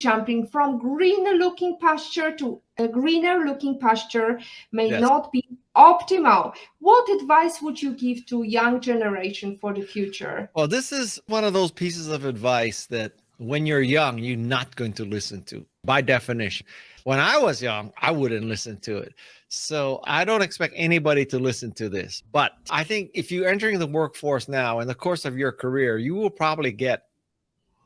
jumping from greener looking pasture to a greener looking pasture may Yes. not be optimal. What advice would you give to young generation for the future? Well, this is one of those pieces of advice that when you're young, you're not going to listen to by definition. When I was young, I wouldn't listen to it. So I don't expect anybody to listen to this. But I think if you're entering the workforce now in the course of your career, you will probably get,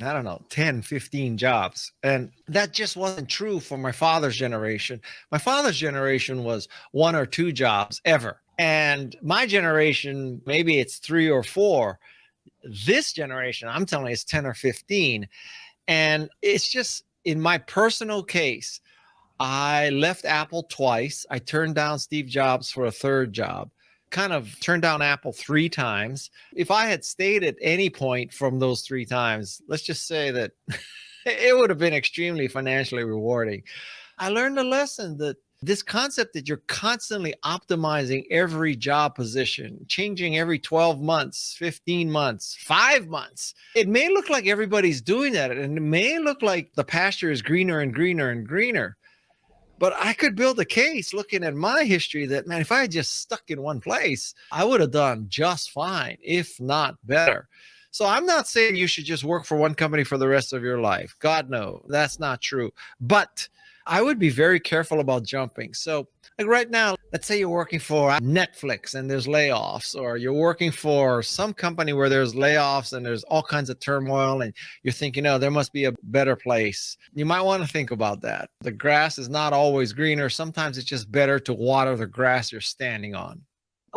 I don't know, 10, 15 jobs. And that just wasn't true for my father's generation. My father's generation was 1 or 2 jobs ever. And my generation, maybe it's 3 or 4. This generation, I'm telling you, it's 10 or 15. And it's just, in my personal case, I left Apple twice. I turned down Steve Jobs for a 3rd job, kind of turned down Apple 3 times. If I had stayed at any point from those 3 times, let's just say that it would have been extremely financially rewarding. I learned a lesson that this concept that you're constantly optimizing every job position, changing every 12 months, 15 months, 5 months. It may look like everybody's doing that, and it may look like the pasture is greener and greener and greener. But I could build a case looking at my history that, man, if I had just stuck in one place, I would have done just fine, if not better. So I'm not saying you should just work for one company for the rest of your life. God, no, that's not true. But I would be very careful about jumping. So like right now, let's say you're working for Netflix and there's layoffs, or you're working for some company where there's layoffs and there's all kinds of turmoil, and you're thinking, oh, there must be a better place. You might want to think about that. The grass is not always greener. Sometimes it's just better to water the grass you're standing on.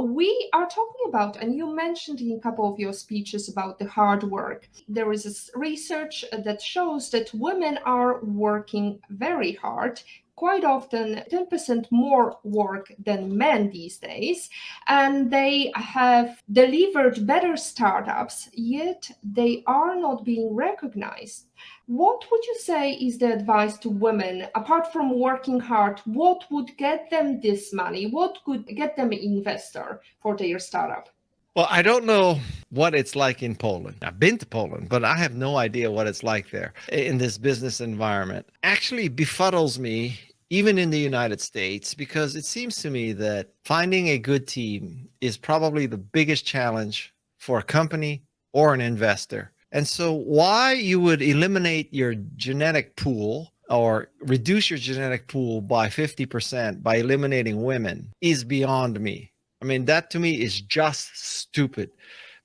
We are talking about, and you mentioned in a couple of your speeches about the hard work. There is this research that shows that women are working very hard, quite often 10% more work than men these days, and they have delivered better startups, yet they are not being recognized. What would you say is the advice to women, apart from working hard? What would get them this money? What could get them an investor for their startup? Well, I don't know what it's like in Poland. I've been to Poland, but I have no idea what it's like there in this business environment. Actually befuddles me, even in the United States, because it seems to me that finding a good team is probably the biggest challenge for a company or an investor. And so why you would eliminate your genetic pool or reduce your genetic pool by 50% by eliminating women is beyond me. I mean, that to me is just stupid,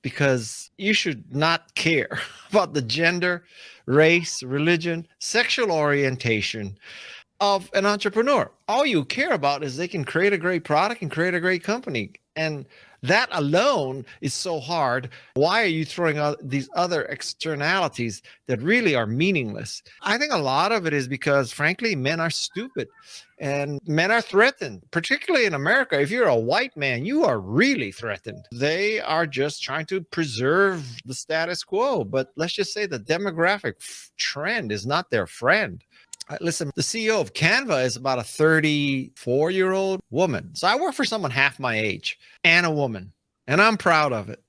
because you should not care about the gender, race, religion, sexual orientation of an entrepreneur. All you care about is they can create a great product and create a great company. And that alone is so hard. Why are you throwing out these other externalities that really are meaningless? I think a lot of it is because, frankly, men are stupid and men are threatened, particularly in America. If you're a white man, you are really threatened. They are just trying to preserve the status quo. But let's just say the demographic trend is not their friend. Listen, the CEO of Canva is about a 34-year-old woman. So I work for someone half my age and a woman, and I'm proud of it.